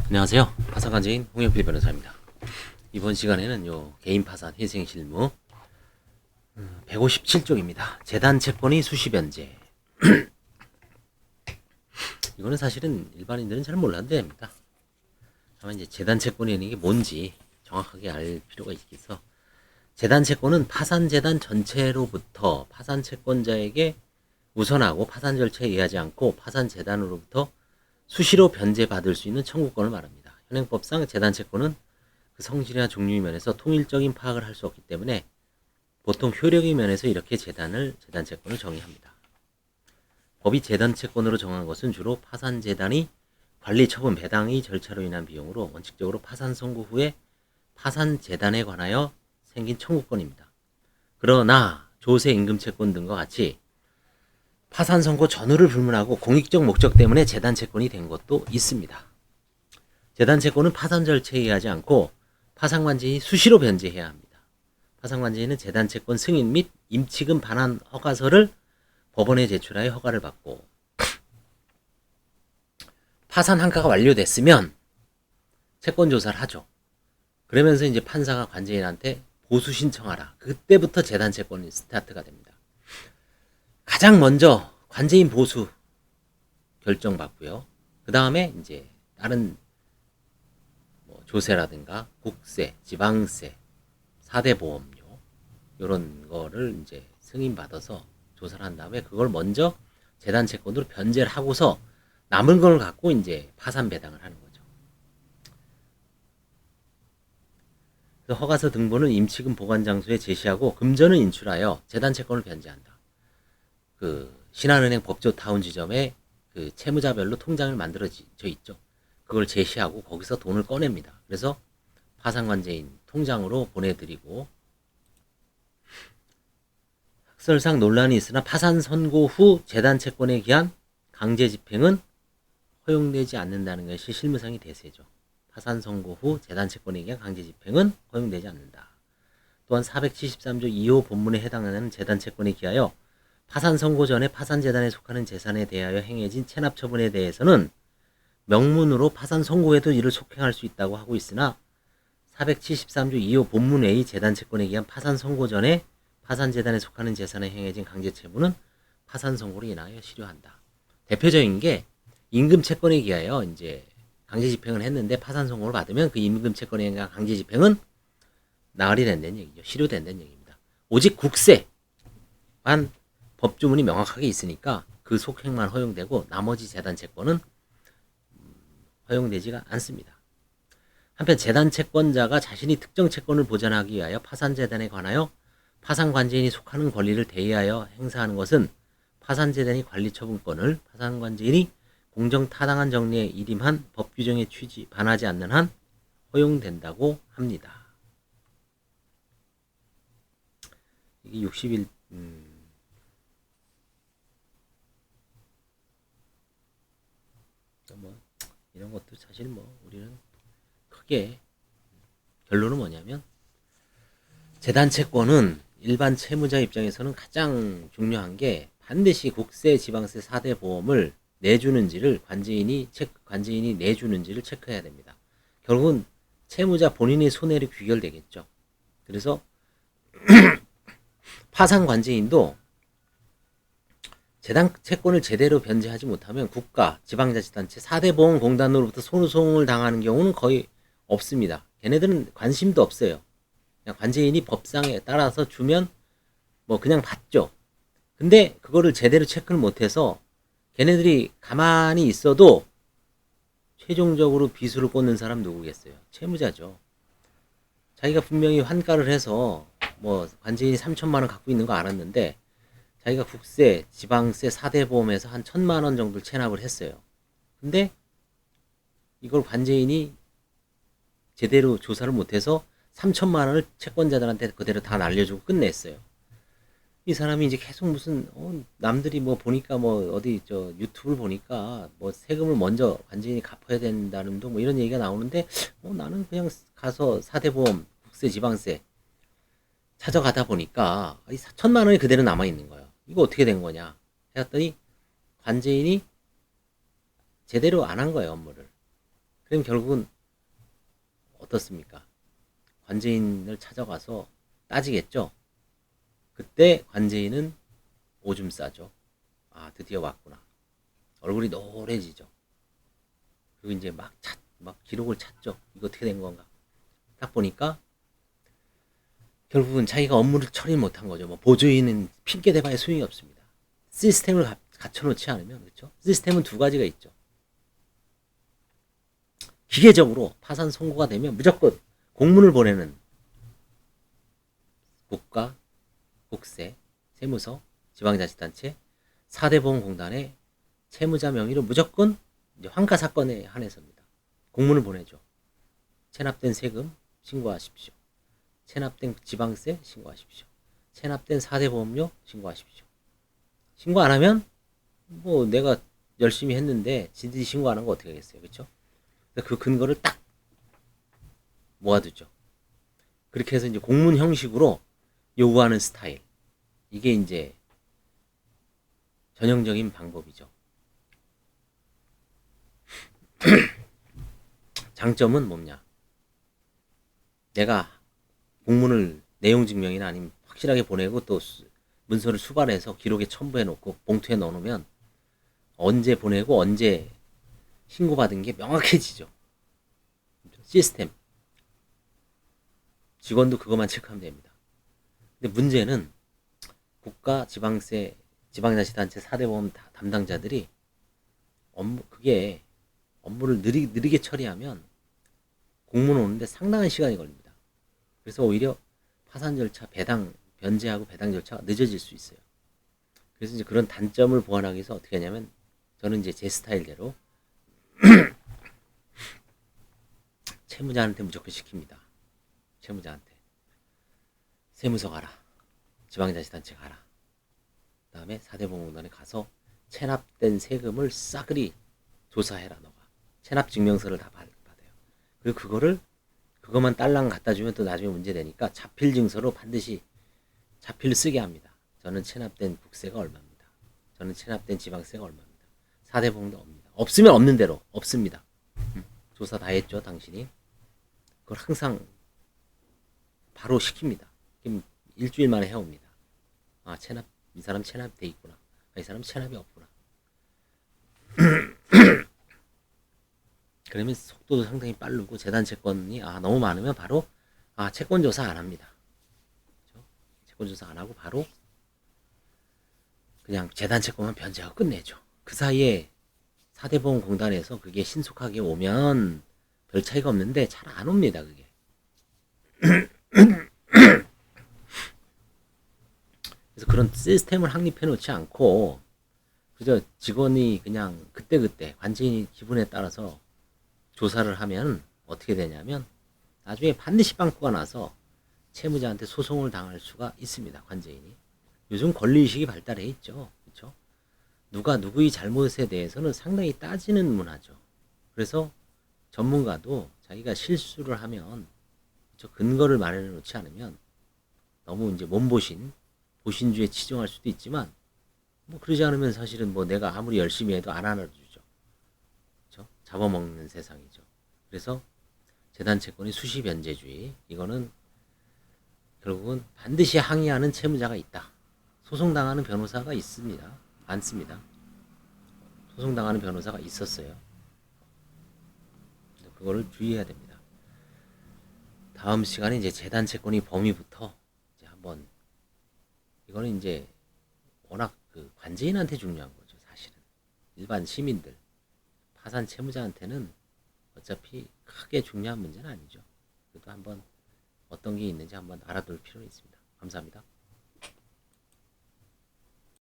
안녕하세요. 파산관제인 홍영필 변호사입니다. 이번 시간에는 개인 파산 회생 실무 157쪽입니다. 재단 채권의 수시 변제. 이거는 사실은 일반인들은 잘 몰라도 됩니다. 다만 이제 재단 채권이라는 게 뭔지 정확하게 알 필요가 있겠어. 재단 채권은 파산 재단 전체로부터 파산 채권자에게 우선하고 파산 절차에 의하지 않고 파산 재단으로부터 수시로 변제받을 수 있는 청구권을 말합니다. 현행법상 재단 채권은 그 성질이나 종류의 면에서 통일적인 파악을 할 수 없기 때문에 보통 효력의 면에서 이렇게 재단 채권을 정의합니다. 법이 재단 채권으로 정한 것은 주로 파산 재단이 관리 처분 배당의 절차로 인한 비용으로 원칙적으로 파산 선고 후에 파산 재단에 관하여 생긴 청구권입니다. 그러나 조세 임금 채권 등과 같이 파산 선고 전후를 불문하고 공익적 목적 때문에 재단 채권이 된 것도 있습니다. 재단 채권은 파산 절차에 의하지 않고 파산관제인이 수시로 변제해야 합니다. 파산관제인은 재단 채권 승인 및 임치금 반환 허가서를 법원에 제출하여 허가를 받고 파산 한가가 완료됐으면 채권 조사를 하죠. 그러면서 이제 판사가 관제인한테 보수 신청하라. 그때부터 재단 채권이 스타트가 됩니다. 가장 먼저 관제인 보수 결정받고요. 그 다음에 이제 다른 조세라든가 국세, 지방세, 4대 보험료 이런 거를 이제 승인받아서 조사를 한 다음에 그걸 먼저 재단 채권으로 변제를 하고서 남은 걸 갖고 이제 파산 배당을 하는 거죠. 그래서 허가서 등본은 임치금 보관 장소에 제시하고 금전을 인출하여 재단 채권을 변제한다. 그 신한은행 법조타운 지점에 그 채무자별로 통장을 만들어져 있죠. 그걸 제시하고 거기서 돈을 꺼냅니다. 그래서 파산관제인 통장으로 보내드리고 학설상 논란이 있으나 파산 선고 후 재단 채권에 기한 강제 집행은 허용되지 않는다는 것이 실무상의 대세죠. 파산 선고 후 재단 채권에 기한 강제 집행은 허용되지 않는다. 또한 473조 2호 본문에 해당하는 재단 채권에 기하여 파산 선고 전에 파산재단에 속하는 재산에 대하여 행해진 체납 처분에 대해서는 명문으로 파산 선고 후에도 이를 속행할 수 있다고 하고 있으나 473조 2호 본문 외의 재단 채권에 기한 파산 선고 전에 파산재단에 속하는 재산에 행해진 강제 채무는 파산 선고로 인하여 실효한다. 대표적인 게 임금 채권에 기하여 이제 강제 집행을 했는데 파산 선고를 받으면 그 임금 채권에 의한 강제 집행은 나흘이 된다는 얘기죠. 실효된다는 얘기입니다. 오직 국세만 법주문이 명확하게 있으니까 그 속행만 허용되고 나머지 재단 채권은 허용되지가 않습니다. 한편 재단 채권자가 자신이 특정 채권을 보전하기 위하여 파산재단에 관하여 파산관제인이 속하는 권리를 대의하여 행사하는 것은 파산재단이 관리처분권을 파산관제인이 공정타당한 정리에 일임한 법규정의 취지 반하지 않는 한 허용된다고 합니다. 이게 60일 이런 것도 사실 우리는 크게 결론은 뭐냐면 재단 채권은 일반 채무자 입장에서는 가장 중요한 게 반드시 국세, 지방세, 4대 보험을 내주는지를 관제인이 내주는지를 체크해야 됩니다. 결국은 채무자 본인의 손해로 귀결되겠죠. 그래서 파산 관제인도 재단 채권을 제대로 변제하지 못하면 국가, 지방자치단체, 4대 보험공단으로부터 손해송을 당하는 경우는 거의 없습니다. 걔네들은 관심도 없어요. 그냥 관제인이 법상에 따라서 주면 그냥 받죠. 근데 그거를 제대로 체크를 못해서 걔네들이 가만히 있어도 최종적으로 비수를 꽂는 사람 누구겠어요? 채무자죠. 자기가 분명히 환가를 해서 관제인이 3천만 원 갖고 있는 거 알았는데 자기가 국세, 지방세, 4대 보험에서 한 1,000만 원 정도를 체납을 했어요. 근데 이걸 관제인이 제대로 조사를 못해서 3천만 원을 채권자들한테 그대로 다 날려주고 끝냈어요. 이 사람이 이제 계속 무슨 남들이 보니까 어디 유튜브를 보니까 세금을 먼저 관제인이 갚아야 된다는 등 이런 얘기가 나오는데 나는 그냥 가서 4대 보험, 국세, 지방세 찾아가다 보니까 1,000만 원이 그대로 남아 있는 거예요. 이거 어떻게 된 거냐 했더니 관제인이 제대로 안 한 거예요, 업무를. 그럼 결국은 어떻습니까? 관제인을 찾아가서 따지겠죠. 그때 관제인은 오줌 싸죠. 아, 드디어 왔구나. 얼굴이 노래지죠. 그리고 이제 막 기록을 찾죠. 이거 어떻게 된 건가? 딱 보니까 결국은 자기가 업무를 처리 못한 거죠. 뭐 보조인은 핑계 대봐야 소용이 없습니다. 시스템을 갖춰놓지 않으면, 그렇죠? 시스템은 두 가지가 있죠. 기계적으로 파산 선고가 되면 무조건 공문을 보내는 국가, 국세, 세무서, 지방자치단체, 4대 보험공단의 채무자 명의로 무조건 이제 환가 사건에 한해서입니다. 공문을 보내죠. 체납된 세금 신고하십시오. 체납된 지방세 신고하십시오. 체납된 4대 보험료 신고하십시오. 신고 안 하면 뭐 내가 열심히 했는데 지들이 신고 안 한 거 어떻게 하겠어요. 그렇죠? 그 근거를 딱 모아두죠. 그렇게 해서 이제 공문 형식으로 요구하는 스타일. 이게 이제 전형적인 방법이죠. 장점은 뭐냐? 내가 공문을 내용 증명이나 아니면 확실하게 보내고 또 문서를 수발해서 기록에 첨부해 놓고 봉투에 넣어 놓으면 언제 보내고 언제 신고받은 게 명확해지죠. 시스템. 직원도 그것만 체크하면 됩니다. 근데 문제는 국가, 지방세, 지방자치단체 4대 보험 담당자들이 업무를 느리게 처리하면 공문 오는데 상당한 시간이 걸립니다. 그래서 오히려 파산 절차, 변제하고 배당 절차가 늦어질 수 있어요. 그래서 이제 그런 단점을 보완하기 위해서 어떻게 하냐면 저는 이제 제 스타일대로 채무자한테 무조건 시킵니다. 채무자한테. 세무서 가라. 지방자치단체 가라. 그 다음에 4대 보험공단에 가서 체납된 세금을 싸그리 조사해라 너가. 체납증명서를 다 받아요. 그리고 그것만 딸랑 갖다 주면 또 나중에 문제 되니까 자필 증서로 반드시 자필을 쓰게 합니다. 저는 체납된 국세가 얼마입니다. 저는 체납된 지방세가 얼마입니다. 4대 보험도 없습니다. 없으면 없는 대로 없습니다. 조사 다 했죠 당신이. 그걸 항상 바로 시킵니다. 일주일 만에 해옵니다. 아, 이 사람 체납돼 있구나. 아, 이 사람 체납이 없구나. 그러면 속도도 상당히 빠르고 재단 채권이 너무 많으면 바로 채권 조사 안 합니다. 그렇죠? 채권 조사 안 하고 바로 그냥 재단 채권만 변제하고 끝내죠. 그 사이에 4대 보험공단에서 그게 신속하게 오면 별 차이가 없는데 잘 안 옵니다. 그게. 그래서 그런 시스템을 확립해 놓지 않고 그저 직원이 그냥 그때그때 관제인이 기분에 따라서 조사를 하면 어떻게 되냐면 나중에 반드시 빵꾸가 나서 채무자한테 소송을 당할 수가 있습니다. 관제인이. 요즘 권리의식이 발달해 있죠. 그렇죠? 누가 누구의 잘못에 대해서는 상당히 따지는 문화죠. 그래서 전문가도 자기가 실수를 하면 근거를 마련해 놓지 않으면 너무 이제 보신주에 치중할 수도 있지만 뭐 그러지 않으면 사실은 뭐 내가 아무리 열심히 해도 안 알아주죠. 그렇죠? 잡아먹는 세상이죠. 그래서 재단 채권의 수시 변제주의 이거는 결국은 반드시 항의하는 채무자가 있다. 소송당하는 변호사가 있습니다. 많습니다. 소송당하는 변호사가 있었어요. 그거를 주의해야 됩니다. 다음 시간에 이제 재단 채권의 범위부터 이제 한번 이거는 이제 워낙 그 관제인한테 중요한 거죠. 사실은 일반 시민들 파산 채무자한테는 어차피 크게 중요한 문제는 아니죠. 그래도 한번 어떤 게 있는지 한번 알아둘 필요는 있습니다. 감사합니다.